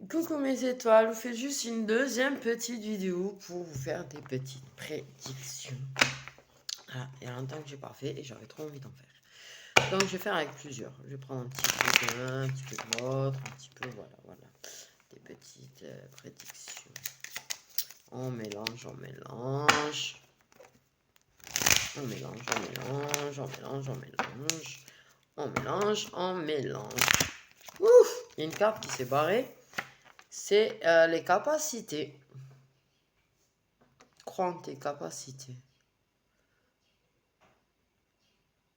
Coucou mes étoiles, je vous fais juste une deuxième petite vidéo pour vous faire des petites prédictions. Ah, il y a longtemps que j'ai pas fait et j'avais trop envie d'en faire. Donc je vais faire avec plusieurs. Je vais prendre un petit peu d'un, un petit peu de l'autre, un petit peu, voilà. Des petites prédictions. On mélange. On mélange. Ouf, il y a une carte qui s'est barrée. C'est les capacités. Crois en tes capacités.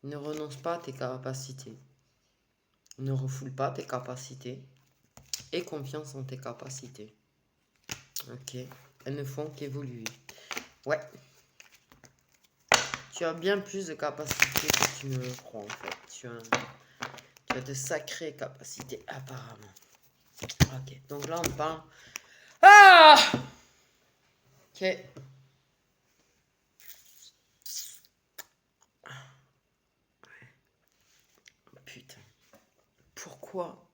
Ne renonce pas à tes capacités. Ne refoule pas tes capacités. Aie confiance en tes capacités. Ok. Elles ne font qu'évoluer. Ouais. Tu as bien plus de capacités que tu ne le crois en fait. Tu as de sacrées capacités apparemment. Ok. Donc là on parle. Ah! Ok. Putain. Pourquoi?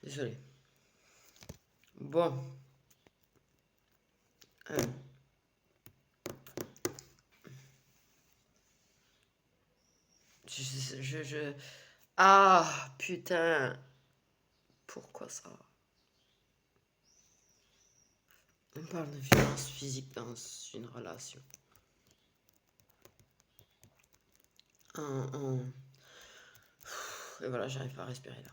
Désolé. Bon. Ah, putain. Pourquoi ça? On parle de violence physique dans une relation. Et voilà, j'arrive pas à respirer là.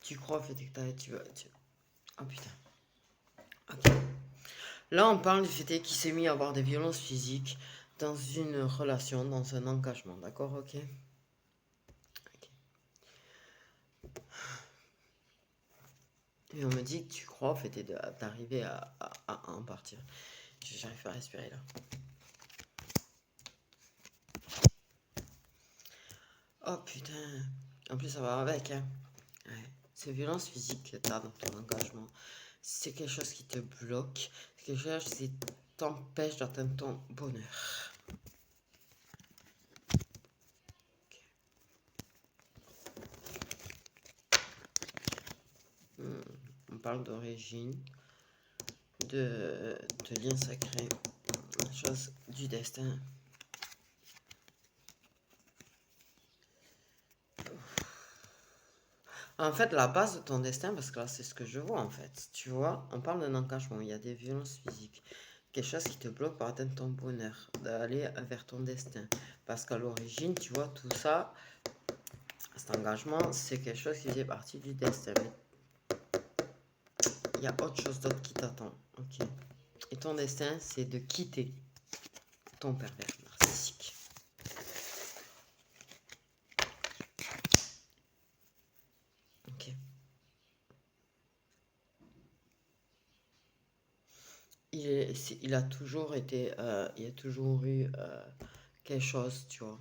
Tu crois en fait que tu vas. Oh putain. Ok. Là, on parle du fait qu'il s'est mis à avoir des violences physiques dans une relation, dans un engagement, d'accord? Ok. Et on me dit que tu crois en fait d'arriver à en partir. J'arrive pas à respirer là. Oh putain. En plus, ça va avec, hein. Ouais. Ces violences physiques que tu as dans ton engagement, c'est quelque chose qui te bloque, c'est quelque chose qui t'empêche d'atteindre ton bonheur. On parle d'origine, de lien sacré, chose du destin. En fait, la base de ton destin, parce que là, c'est ce que je vois, en fait. Tu vois, on parle d'un engagement, il y a des violences physiques. Quelque chose qui te bloque pour atteindre ton bonheur, d'aller vers ton destin. Parce qu'à l'origine, tu vois, tout ça, cet engagement, c'est quelque chose qui faisait partie du destin. Mais il y a autre chose d'autre qui t'attend, ok? Et ton destin, c'est de quitter ton pervers narcissique. Ok. Il a toujours été, il y a toujours eu quelque chose, tu vois.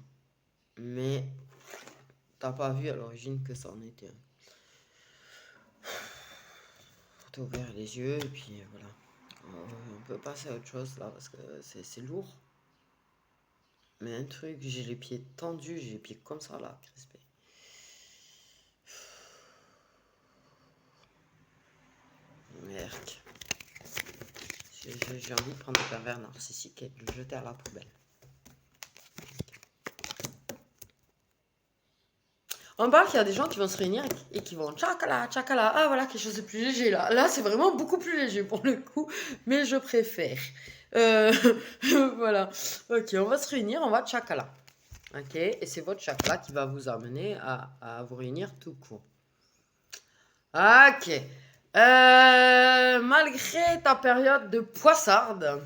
Mais t'as pas vu à l'origine que ça en était un. T'as ouvert les yeux et puis voilà. On peut passer à autre chose là parce que c'est lourd. Mais un truc, j'ai les pieds tendus, j'ai les pieds comme ça là, crispés. Merde. J'ai envie de prendre le pervers narcissique et de le jeter à la poubelle. On parle qu'il y a des gens qui vont se réunir et qui vont tchakala. Ah voilà, quelque chose de plus léger là. Là, c'est vraiment beaucoup plus léger pour le coup, mais je préfère. Voilà. Ok, on va se réunir, on va tchakala. Ok, et c'est votre chakra qui va vous amener à vous réunir tout court. Ok. Malgré ta période de poissarde,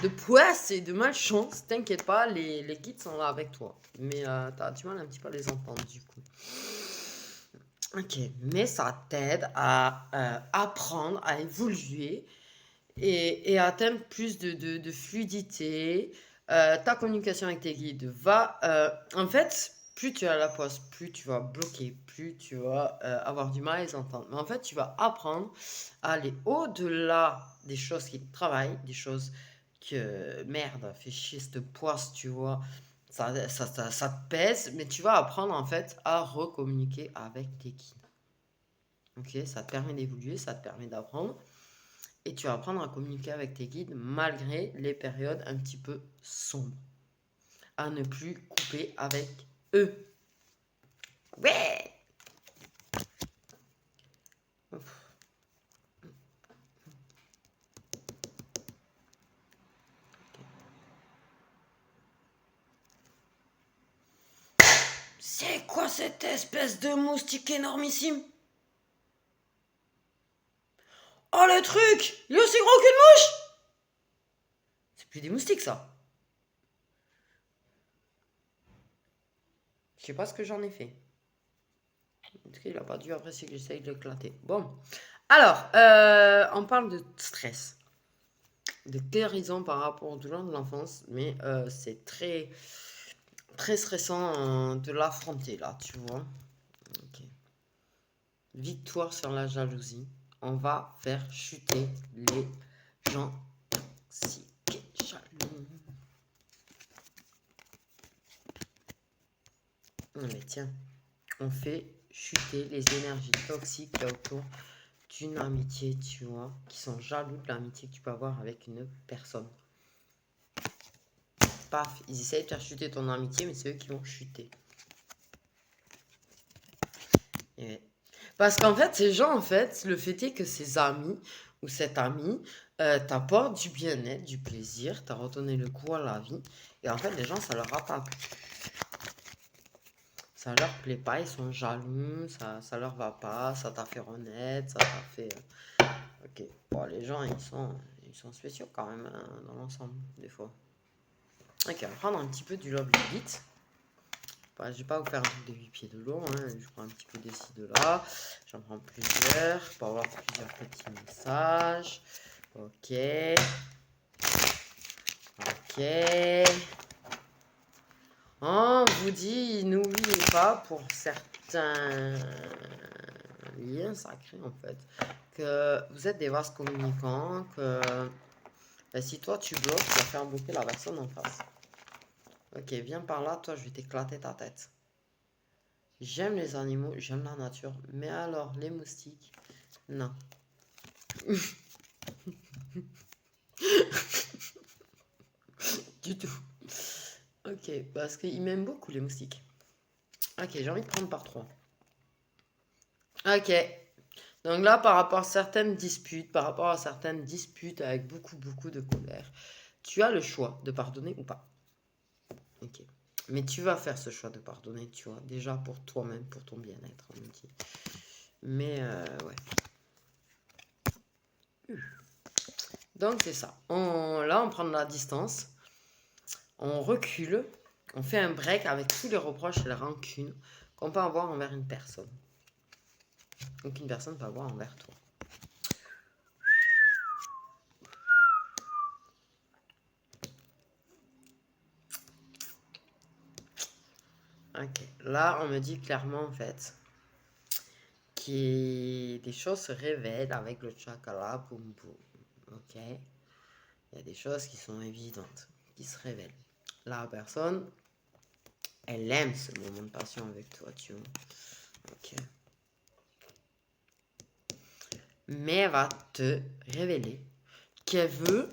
de poisse et de malchance, t'inquiète pas, les guides sont là avec toi. Mais t'as du mal un petit peu à les entendre du coup. Ok, mais ça t'aide à apprendre, à évoluer et à atteindre plus de fluidité. Ta communication avec tes guides va... en fait, plus tu as la pause, plus tu vas bloquer, plus tu vas avoir du mal à les entendre. Mais en fait, tu vas apprendre à aller au-delà des choses qui te travaillent, des choses que, merde, fait chier cette poisse, tu vois, ça te pèse, mais tu vas apprendre en fait à recommuniquer avec tes guides. Ok, ça te permet d'évoluer, ça te permet d'apprendre. Et tu vas apprendre à communiquer avec tes guides malgré les périodes un petit peu sombres. À ne plus couper avec eux. Ouais! C'est quoi cette espèce de moustique énormissime? Oh le truc! Il est aussi gros qu'une mouche! C'est plus des moustiques ça. Je sais pas ce que j'en ai fait. En tout cas, il a pas dû apprécier que j'essaye de l'éclater. Bon. Alors, on parle de stress. De guérison par rapport aux douleurs de l'enfance. Mais c'est très, très stressant de l'affronter là, tu vois. Ok. Victoire sur la jalousie. On va faire chuter les gens toxiques et jaloux. Non mais tiens, on fait chuter les énergies toxiques qu'il y a autour d'une amitié, tu vois, qui sont jaloux de l'amitié que tu peux avoir avec une personne. Paf, ils essayent de faire chuter ton amitié, mais c'est eux qui vont chuter. Et parce qu'en fait, ces gens, en fait, le fait est que ces amis ou cet ami t'apporte du bien-être, du plaisir, t'as redonné le goût à la vie. Et en fait, les gens, ça leur a pas plu. Ça leur plaît pas, ils sont jaloux, ça leur va pas, ça t'a fait renaître, ça t'a fait... Ok, bon, les gens, ils sont spéciaux quand même hein, dans l'ensemble, des fois. Ok, on va prendre un petit peu du love vite. Bah, je vais pas vous faire un truc de 8 pieds de long, hein. Je prends un petit peu d'ici, de là. J'en prends plusieurs pour avoir plusieurs petits messages. Ok. Ok. On vous dit, n'oubliez pas pour certains liens sacrés en fait, que vous êtes des vases communicants, que ben, si toi tu bloques, tu vas faire bloquer la personne en face. Ok, viens par là, toi je vais t'éclater ta tête. J'aime les animaux, j'aime la nature, mais alors les moustiques, non. Du tout. Ok, parce qu'ils m'aiment beaucoup les moustiques. Ok, j'ai envie de prendre par 3. Ok. Donc là, par rapport à certaines disputes, avec beaucoup, beaucoup de colère, tu as le choix de pardonner ou pas. Ok. Mais tu vas faire ce choix de pardonner, tu vois, déjà pour toi-même, pour ton bien-être, on me dit. Mais ouais. Donc c'est ça. Là, on prend de la distance, on recule, on fait un break avec tous les reproches et les rancunes qu'on peut avoir envers une personne. Ou qu'une personne peut avoir envers toi. Ok. Là, on me dit clairement, en fait, que des choses se révèlent avec le chakra boum boum. Ok. Il y a des choses qui sont évidentes, qui se révèlent. La personne, elle aime ce moment de passion avec toi, tu vois. Ok. Mais elle va te révéler qu'elle veut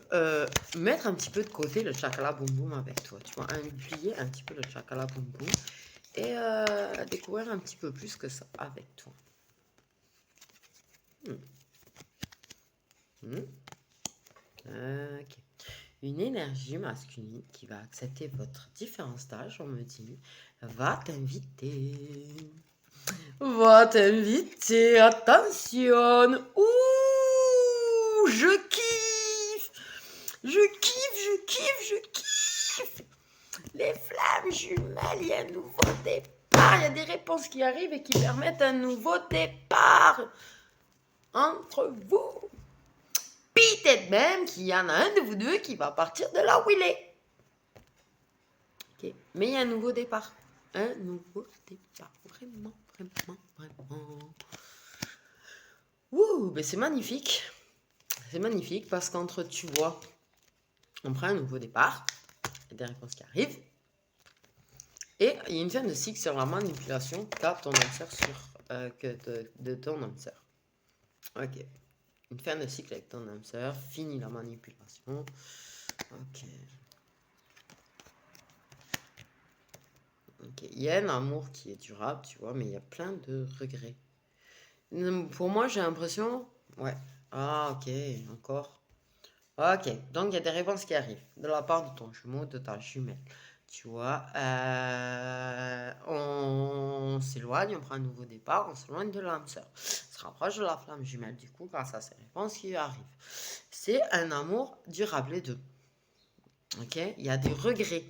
mettre un petit peu de côté le chakra boum boum avec toi, tu vois. Oublier un petit peu le chakra boum boum et découvrir un petit peu plus que ça avec toi. Ok. Une énergie masculine qui va accepter votre différents stages, on me dit, va t'inviter. Va t'inviter, attention. Ouh, je kiffe. Je kiffe, je kiffe, je kiffe. Les flammes jumelles, il y a un nouveau départ. Il y a des réponses qui arrivent et qui permettent un nouveau départ entre vous. Peut-être même qu'il y en a un de vous deux qui va partir de là où il est. Okay. Mais il y a un nouveau départ. un nouveau départ. Vraiment, vraiment, vraiment. Ouh, ben c'est magnifique. C'est magnifique parce qu'entre, tu vois, on prend un nouveau départ, il y a des réponses qui arrivent, et il y a une fin de cycle sur la manipulation qu'a ton âme sœur de ton âme sœur. Ok. Une fin de cycle avec ton âme sœur, fini la manipulation. Ok. Ok. Il y a un amour qui est durable, tu vois, mais il y a plein de regrets. Pour moi, j'ai l'impression... Ouais. Ah, ok, encore. Ok, donc il y a des réponses qui arrivent de la part de ton jumeau, de ta jumelle. Tu vois, on s'éloigne, on prend un nouveau départ, on s'éloigne de l'âme sœur. On se rapproche de la flamme jumelle, du coup, grâce à ces réponses qui arrivent. C'est un amour durable, les deux. Ok, il y a des regrets.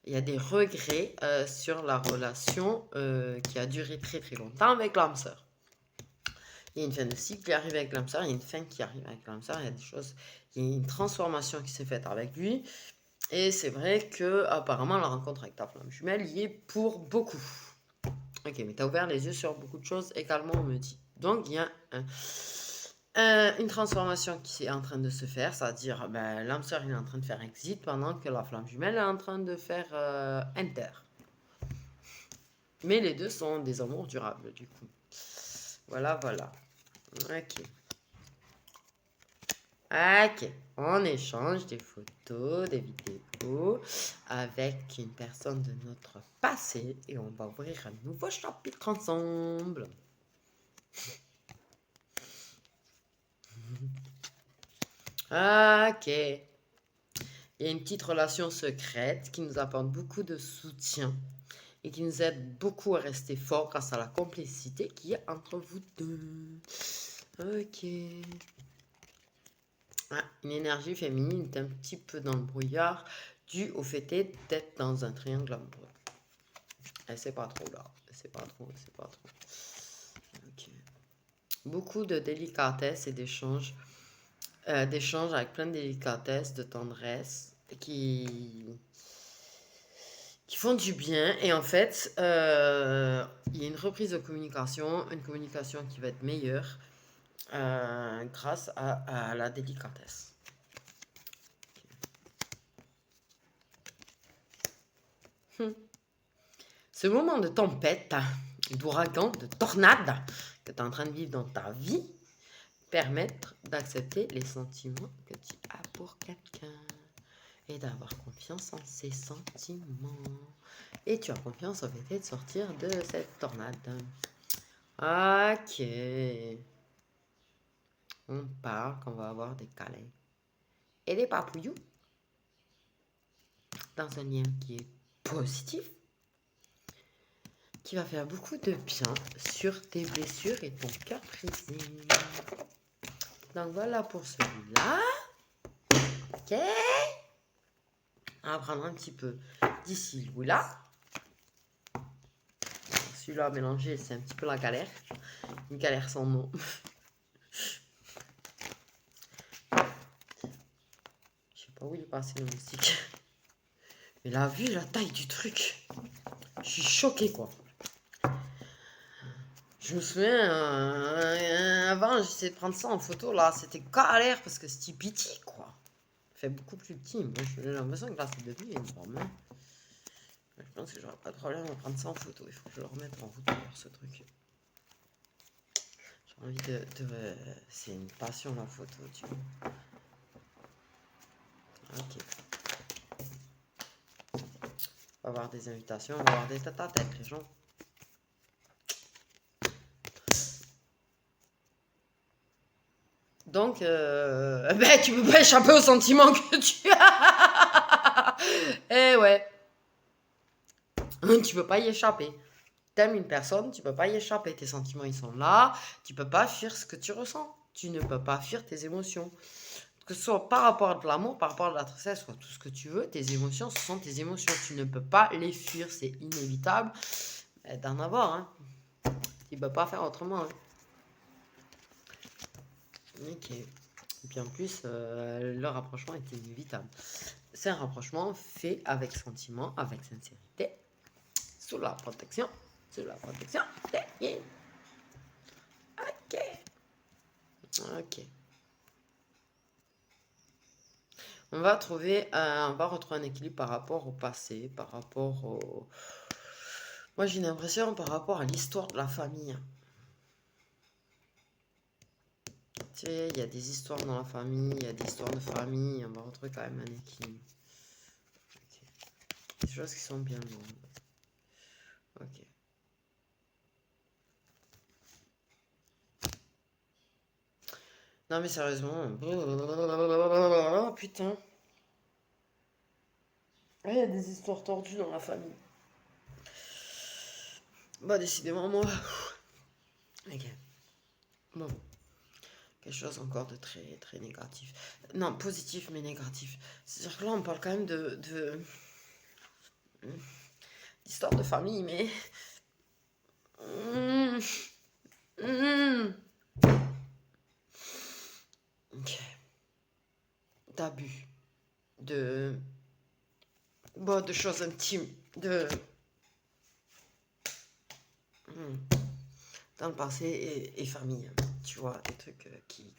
Il y a des regrets sur la relation qui a duré très très longtemps avec l'âme sœur. Il y a une fin de cycle qui arrive avec l'âme sœur, il y a une fin qui arrive avec l'âme sœur, il y a des choses, il y a une transformation qui s'est faite avec lui. Et c'est vrai que apparemment la rencontre avec ta flamme jumelle y est pour beaucoup. Ok, mais tu as ouvert les yeux sur beaucoup de choses également, on me dit. Donc il y a une transformation qui est en train de se faire, c'est-à-dire l'âme sœur il est en train de faire exit pendant que la flamme jumelle est en train de faire enter. Mais les deux sont des amours durables du coup. Voilà, voilà. Ok. Ok, on échange des photos, des vidéos avec une personne de notre passé et on va ouvrir un nouveau chapitre ensemble. Ok, il y a une petite relation secrète qui nous apporte beaucoup de soutien et qui nous aide beaucoup à rester forts grâce à la complicité qui est entre vous deux. Ok. Ah, une énergie féminine est un petit peu dans le brouillard dû au fait d'être dans un triangle amoureux. Elle sait pas trop là. Elle sait pas trop. Ok. Beaucoup de délicatesse et d'échanges. D'échanges avec plein de délicatesse, de tendresse qui font du bien. Et en fait, il y a une reprise de communication, une communication qui va être meilleure grâce à la délicatesse. Ce moment de tempête, d'ouragan, de tornade que tu es en train de vivre dans ta vie permettre d'accepter les sentiments que tu as pour quelqu'un et d'avoir confiance en ses sentiments. Et tu as confiance au fait de sortir de cette tornade. Ok. On parle qu'on va avoir des câlins et des papouillous dans un lien qui est positif, qui va faire beaucoup de bien sur tes blessures et ton cœur brisé. Donc voilà pour celui-là. Ok. On va prendre un petit peu d'ici ou là. Celui-là mélangé, c'est un petit peu la galère. Une galère sans nom. Je sais pas où il est passé le moustique. Mais la vue, la taille du truc. Je suis choquée quoi. Je me souviens, avant j'essayais de prendre ça en photo, là c'était galère parce que c'était petit quoi. Ça fait beaucoup plus petit. Moi j'ai l'impression que là c'est devenu énorme. Hein. Je pense que j'aurai pas de problème à prendre ça en photo. Il faut que je le remette en route pour voir ce truc. J'ai envie c'est une passion la photo, tu vois. Ok. On va avoir des invitations, on va avoir des têtes à tête, les gens. Donc, tu peux pas échapper aux sentiments que tu as. Eh ouais. Tu peux pas y échapper. T'aimes une personne, tu peux pas y échapper. Tes sentiments, ils sont là. Tu peux pas fuir ce que tu ressens. Tu ne peux pas fuir tes émotions. Que ce soit par rapport à de l'amour, par rapport à de la tristesse, soit tout ce que tu veux, tes émotions, ce sont tes émotions. Tu ne peux pas les fuir. C'est inévitable d'en avoir. Hein. Tu peux pas faire autrement. Hein. Ok. Et puis en plus, le rapprochement est inévitable. C'est un rapprochement fait avec sentiment, avec sincérité. Sous la protection. Sous la protection. Ok. Ok. On va retrouver un équilibre par rapport au passé, par rapport au... Moi, j'ai l'impression par rapport à l'histoire de la famille. Tu sais, il y a des histoires dans la famille, il y a des histoires de famille, on va retrouver quand même un équilibre. Ok. Des choses qui sont bien lourdes. Ok. Non mais sérieusement. Oh, putain. Ah, il y a des histoires tordues dans la famille. Bah décidément moi. Ok. Bon. Quelque chose encore de très très négatif. Non, positif mais négatif. C'est-à-dire que là on parle quand même d'histoire de famille, mais... Ok. D'abus. De... Bon, de choses intimes. Dans le passé et famille. Tu vois, des trucs qui...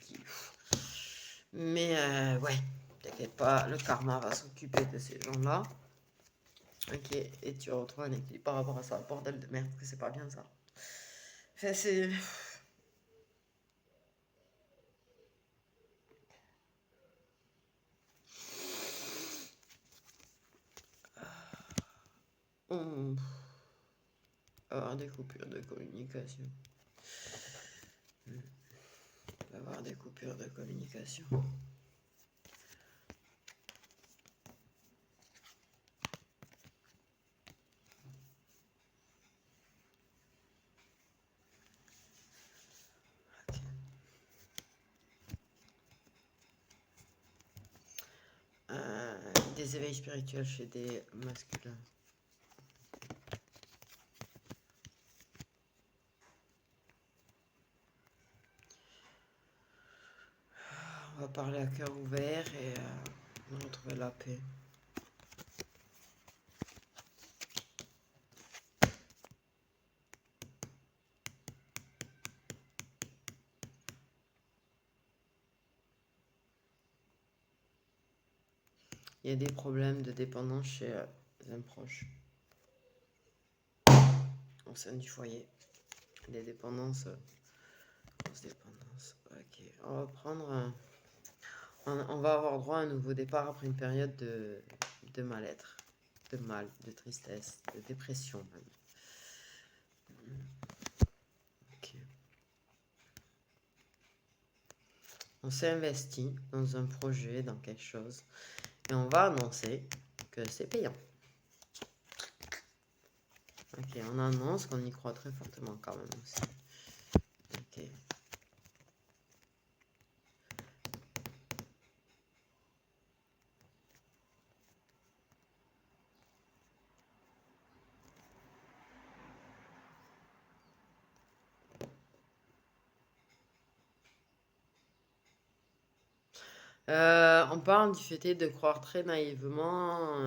Mais ouais, t'inquiète pas, le karma va s'occuper de ces gens-là. Ok, et tu retrouves un équilibre par rapport à ça. Bordel de merde, que c'est pas bien ça. Enfin, c'est... On va avoir des coupures de communication. On va avoir des coupures de communication. Ok. Des éveils spirituels chez des masculins. On va parler à cœur ouvert et on va retrouver la paix. Il y a des problèmes de dépendance chez un proche au sein du foyer. Des dépendances. Grosse dépendance. Ok. On va prendre. On va avoir droit à un nouveau départ après une période de mal-être, de mal, de tristesse, de dépression même. Ok. On s'est investi dans un projet, dans quelque chose, et on va annoncer que c'est payant. Ok, on annonce qu'on y croit très fortement quand même aussi. Ok. On parle du fait de croire très naïvement,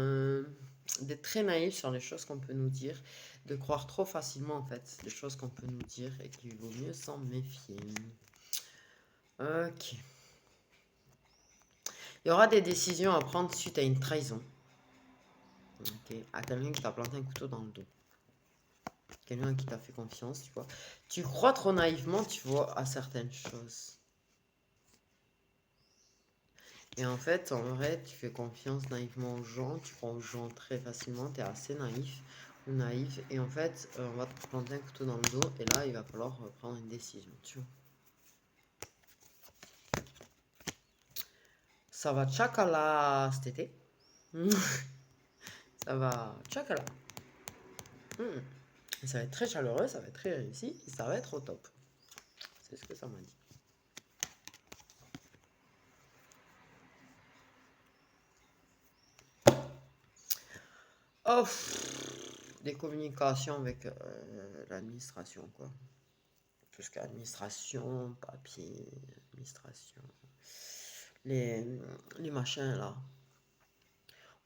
d'être très naïf sur les choses qu'on peut nous dire, de croire trop facilement en fait les choses qu'on peut nous dire et qu'il vaut mieux s'en méfier. Ok. Il y aura des décisions à prendre suite à une trahison. Ok. À quelqu'un qui t'a planté un couteau dans le dos. Quelqu'un qui t'a fait confiance, tu vois. Tu crois trop naïvement, tu vois, à certaines choses. Et en fait, en vrai, tu fais confiance naïvement aux gens, tu crois aux gens très facilement, tu es assez naïf ou naïf. Et en fait, on va te planter un couteau dans le dos et là, il va falloir prendre une décision, tu vois. Ça va tchakala cet été. Ça va tchakala. Ça va être très chaleureux, ça va être très réussi et ça va être au top. C'est ce que ça m'a dit. Oh, des communications avec l'administration, quoi. Tout ce qui est administration, papier, administration. Les machins, là.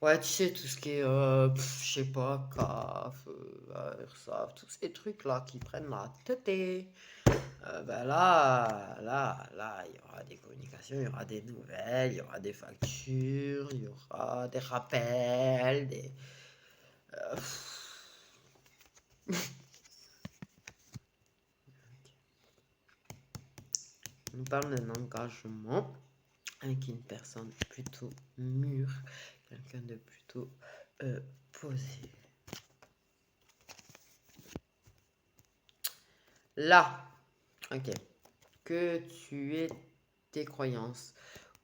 Ouais, tu sais, tout ce qui est, je sais pas, CAF, URSAF, tous ces trucs-là qui prennent la tête. Ben là, il y aura des communications, il y aura des nouvelles, il y aura des factures, il y aura des rappels, des... euh, on parle d'un engagement avec une personne plutôt mûre, quelqu'un de plutôt posé. Là, ok, que tu aies tes croyances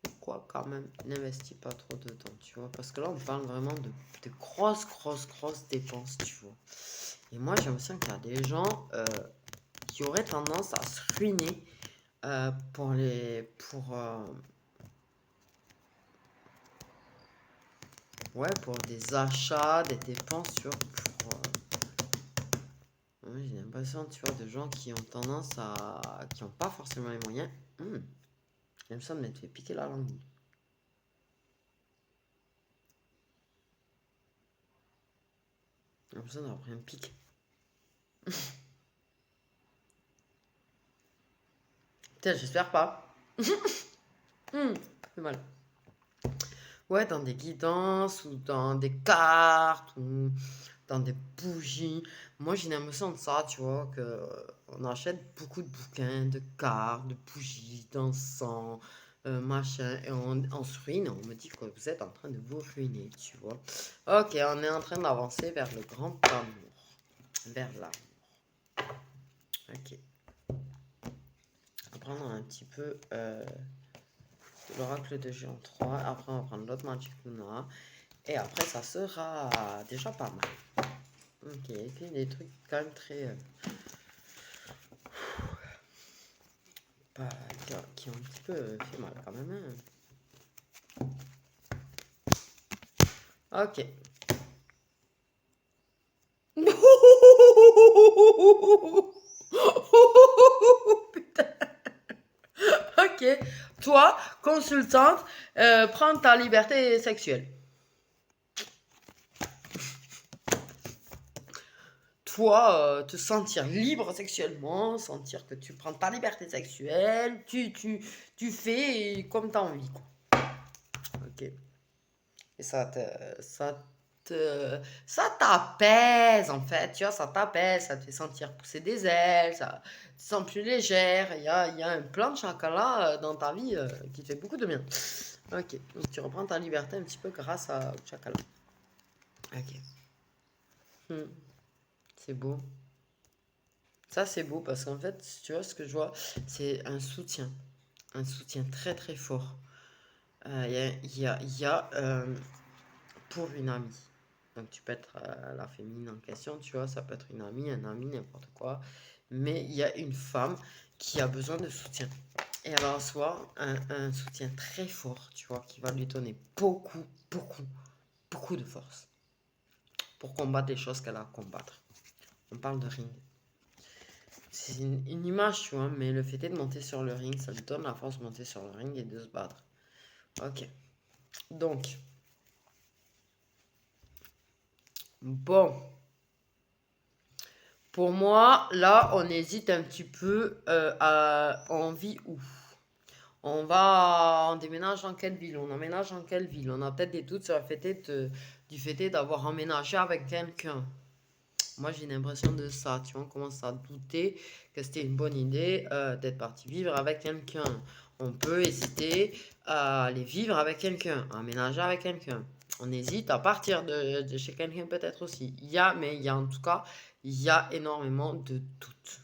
ou quoi, quand même, n'investis pas trop de temps, tu vois, parce que là, on parle vraiment de grosses dépenses, tu vois. Et moi, j'ai l'impression qu'il y a des gens qui auraient tendance à se ruiner pour des achats, des dépenses, tu vois, ouais, j'ai l'impression, tu vois, de gens qui ont tendance qui n'ont pas forcément les moyens. J'ai l'impression de m'être fait piquer la langue. J'ai l'impression d'avoir pris un pic. Putain, j'espère pas. C'est mal. Ouais, dans des guidances ou dans des cartes ou dans des bougies. Moi, j'ai l'impression de ça, tu vois, que on achète beaucoup de bouquins, de cartes, de bougies, d'encens, machin, et on se ruine. On me dit que vous êtes en train de vous ruiner, tu vois. Ok, on est en train d'avancer vers le grand amour, vers là. Ok. On va prendre un petit peu l'oracle de Géant 3. Après, on va prendre l'autre Magic Luna. Et après, ça sera déjà pas mal. Ok, et puis des trucs quand même très... pas, qui ont un petit peu fait mal quand même. Hein. Ok. Putain. Ok. Toi, consultante, prends ta liberté sexuelle. Toi, te sentir libre sexuellement, sentir que tu prends ta liberté sexuelle, tu fais comme tu as envie, quoi. Ok. Et ça t'apaise, en fait, tu vois, ça t'apaise, ça te fait sentir pousser des ailes, ça te sens plus légère. Il y a un plan de chakra dans ta vie qui te fait beaucoup de bien. Ok, donc tu reprends ta liberté un petit peu grâce au chakra. Ok. Hmm, c'est beau. Ça, c'est beau parce qu'en fait, tu vois, ce que je vois, c'est un soutien très très fort. Il y a pour une amie. Donc tu peux être la féminine en question, tu vois, ça peut être une amie, un ami, n'importe quoi. Mais il y a une femme qui a besoin de soutien. Et elle va recevoir un soutien très fort, tu vois, qui va lui donner beaucoup de force pour combattre les choses qu'elle a à combattre. On parle de ring. C'est une image, tu vois, mais le fait est de monter sur le ring, ça lui donne la force de monter sur le ring et de se battre. Ok. Donc, bon. Pour moi, là, on hésite un petit peu on vit où? On déménage dans quelle ville? On emménage dans quelle ville? On a peut-être des doutes sur du fait d'avoir emménagé avec quelqu'un. Moi, j'ai l'impression de ça. Tu vois, on commence à douter que c'était une bonne idée d'être parti vivre avec quelqu'un. On peut hésiter à aller vivre avec quelqu'un, à emménager avec quelqu'un. On hésite à partir de chez quelqu'un peut-être aussi. Mais il y a en tout cas, il y a énormément de doutes.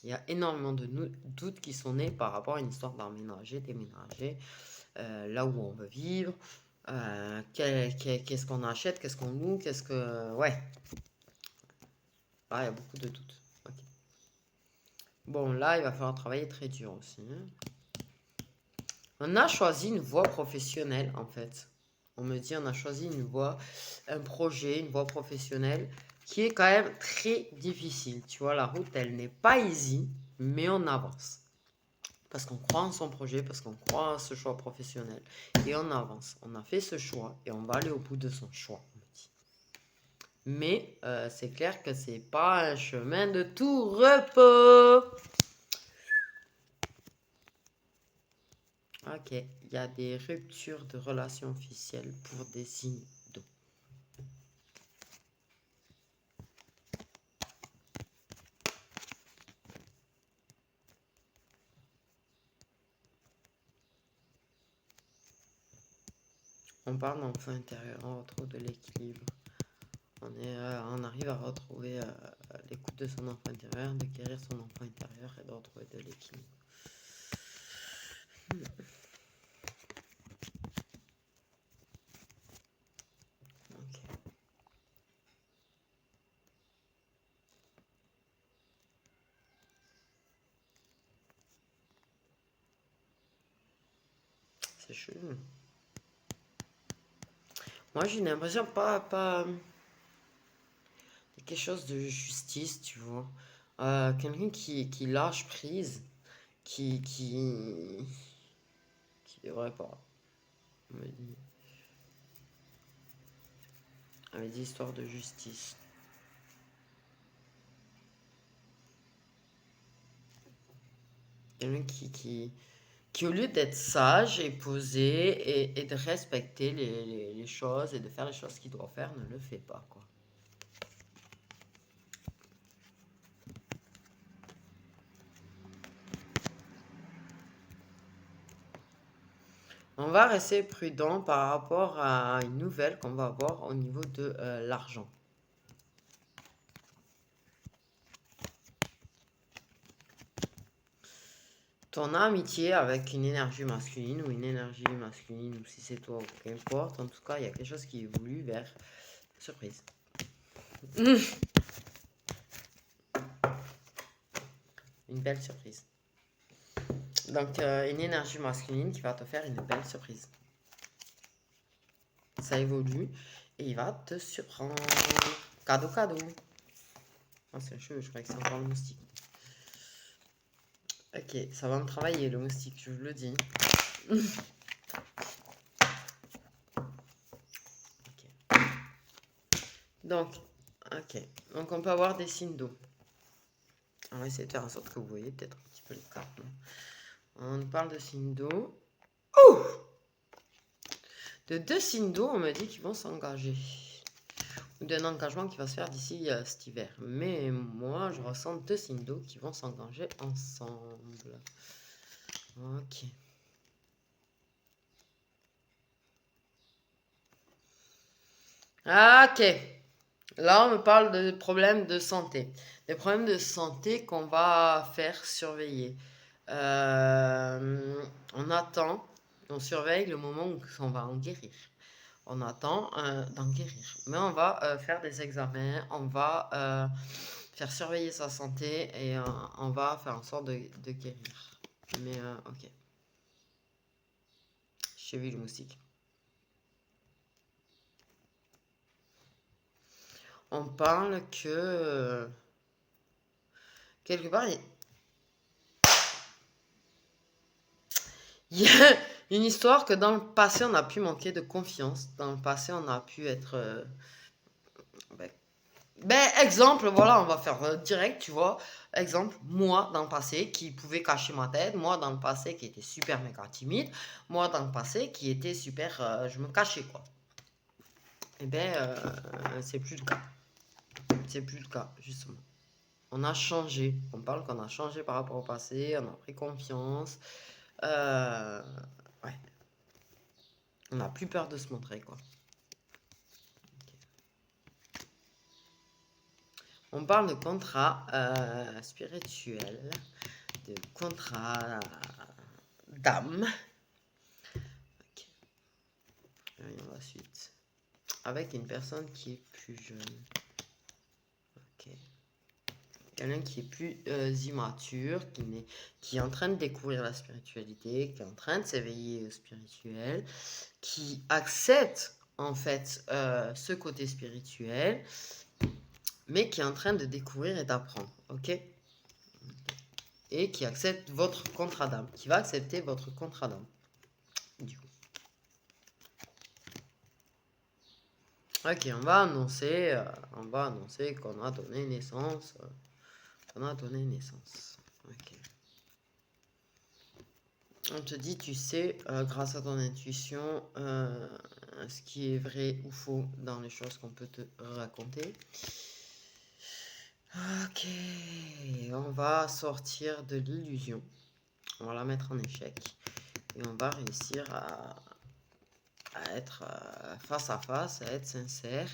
Il y a énormément de doutes qui sont nés par rapport à une histoire d'emménager, déménager, là où on veut vivre, qu'est-ce qu'on achète, qu'est-ce qu'on loue, qu'est-ce que... Ouais, il y a beaucoup de doutes. Ok. Bon, là, il va falloir travailler très dur aussi. Hein. On a choisi une voie professionnelle, en fait. On me dit, on a choisi une voie, un projet, une voie professionnelle qui est quand même très difficile. Tu vois, la route, elle n'est pas easy, mais on avance. parce qu'on croit en son projet, parce qu'on croit en ce choix professionnel. Et on avance. On a fait ce choix et on va aller au bout de son choix, on me dit. Mais c'est clair que c'est pas un chemin de tout repos. Ok, il y a des ruptures de relations officielles pour des signes d'eau. On parle d'enfant intérieur, on retrouve de l'équilibre. On arrive à retrouver l'écoute de son enfant intérieur, de guérir son enfant intérieur et de retrouver de l'équilibre. Ok. C'est chelou. Moi, j'ai l'impression pas quelque chose de justice, tu vois. Quelqu'un qui lâche prise, qui devrait pas. On me dit. Avec des histoires de justice. Quelqu'un qui au lieu d'être sage et posé et de respecter les choses et de faire les choses qu'il doit faire, ne le fait pas, quoi. On va rester prudent par rapport à une nouvelle qu'on va avoir au niveau de l'argent. Ton amitié avec une énergie masculine ou une énergie masculine, ou si c'est toi, ou qu'importe, en tout cas, il y a quelque chose qui évolue vers surprise. Une belle surprise. Donc, une énergie masculine qui va te faire une belle surprise. Ça évolue et il va te surprendre. Cadeau, cadeau. Oh, c'est un cheveu, je croyais que c'est encore le moustique. Ok, ça va me travailler le moustique, je vous le dis. Ok. Donc, ok. Donc, on peut avoir des signes d'eau. On va essayer de faire en sorte que vous voyez peut-être un petit peu les cartes. On parle de signes d'eau. Oh! De 2 signes d'eau, on me dit qu'ils vont s'engager. Ou d'un engagement qui va se faire d'ici cet hiver. Mais moi, je ressens 2 signes d'eau qui vont s'engager ensemble. Ok. Ok. Là, on me parle de problèmes de santé. Des problèmes de santé qu'on va faire surveiller. On attend, on surveille le moment où on va en guérir. On attend d'en guérir. Mais on va faire des examens, on va faire surveiller sa santé et on va faire en sorte de guérir. Mais ok. J'ai vu le moustique. On parle que quelque part, il y a une histoire que dans le passé, on a pu manquer de confiance. Dans le passé, on a pu être... exemple, voilà, on va faire direct, tu vois. Exemple, moi, dans le passé, qui pouvait cacher ma tête. Moi, dans le passé, qui était super méga timide. Moi, dans le passé, qui était super... je me cachais, quoi. Eh bien, c'est plus le cas. C'est plus le cas, justement. On a changé. On parle qu'on a changé par rapport au passé. On a pris confiance. Ouais. On n'a plus peur de se montrer, quoi. On parle de contrat spirituel, de contrat d'âme. Ok. Et ensuite, avec une personne qui est plus jeune. Ok. Quelqu'un qui est plus immature, qui est en train de découvrir la spiritualité, qui est en train de s'éveiller au spirituel, qui accepte en fait ce côté spirituel, mais qui est en train de découvrir et d'apprendre, ok? et qui accepte votre contrat d'âme, qui va accepter votre contrat d'âme. Du coup. Ok, on va annoncer qu'on a donné naissance. Ok. On te dit, tu sais, grâce à ton intuition, ce qui est vrai ou faux dans les choses qu'on peut te raconter. Ok, on va sortir de l'illusion. On va la mettre en échec. Et on va réussir à être face à face, à être sincère.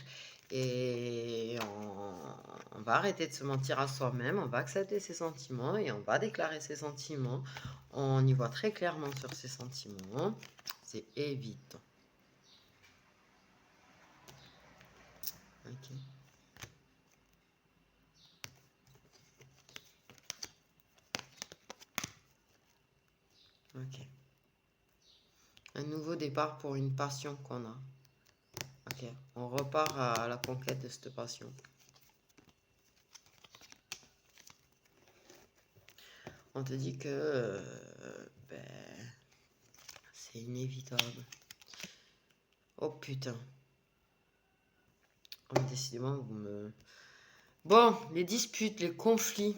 Et on va arrêter de se mentir à soi-même, on va accepter ses sentiments et on va déclarer ses sentiments. On y voit très clairement sur ses sentiments. C'est évident. Ok. Ok. Un nouveau départ pour une passion qu'on a. Ok. On repart à la conquête de cette passion. On te dit que c'est inévitable. Oh putain. Oh, décidément, vous me... Bon, les disputes, les conflits,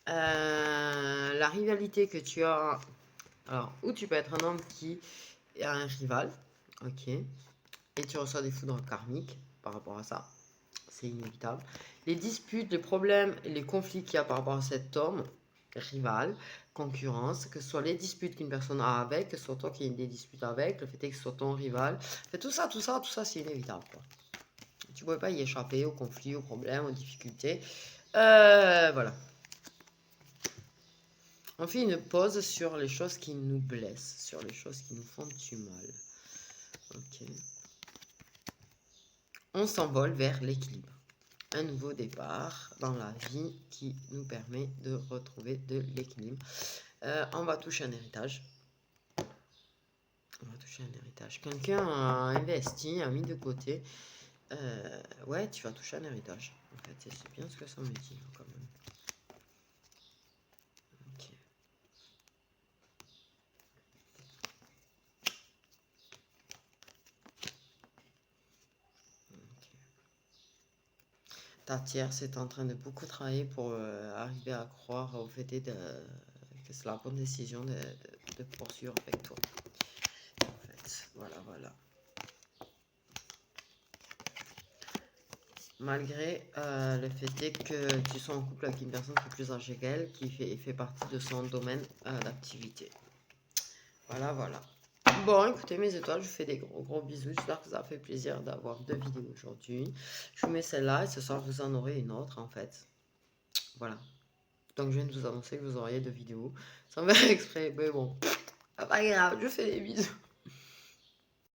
la rivalité que tu as... Alors, ou tu peux être un homme qui a un rival, ok, et tu reçois des foudres karmiques par rapport à ça. C'est inévitable. Les disputes, les problèmes, les conflits qu'il y a par rapport à cet homme, rival, concurrence, que ce soit les disputes qu'une personne a avec, que ce soit toi qui aies des disputes avec, le fait est que ce soit ton rival, tout ça, c'est inévitable, quoi. Tu ne pouvais pas y échapper aux conflits, aux problèmes, aux difficultés. Voilà. On fait une pause sur les choses qui nous blessent, sur les choses qui nous font du mal. Ok. On s'envole vers l'équilibre. Un nouveau départ dans la vie qui nous permet de retrouver de l'équilibre. On va toucher un héritage. Quelqu'un a investi, a mis de côté. Ouais, tu vas toucher un héritage. En fait, c'est bien ce que ça me dit quand même. Ok. Ta tierce est en train de beaucoup travailler pour arriver à croire au fait que c'est la bonne décision de poursuivre avec toi. En fait, voilà. Malgré le fait que tu sois en couple avec une personne qui est plus âgée qu'elle, qui fait partie de son domaine d'activité. Voilà. Bon, écoutez mes étoiles, je vous fais des gros bisous. J'espère que ça a fait plaisir d'avoir 2 vidéos aujourd'hui. Je vous mets celle-là et ce soir vous en aurez une autre en fait. Voilà. Donc je viens de vous annoncer que vous auriez 2 vidéos. Sans faire exprès, mais bon. Pas grave, je fais des bisous.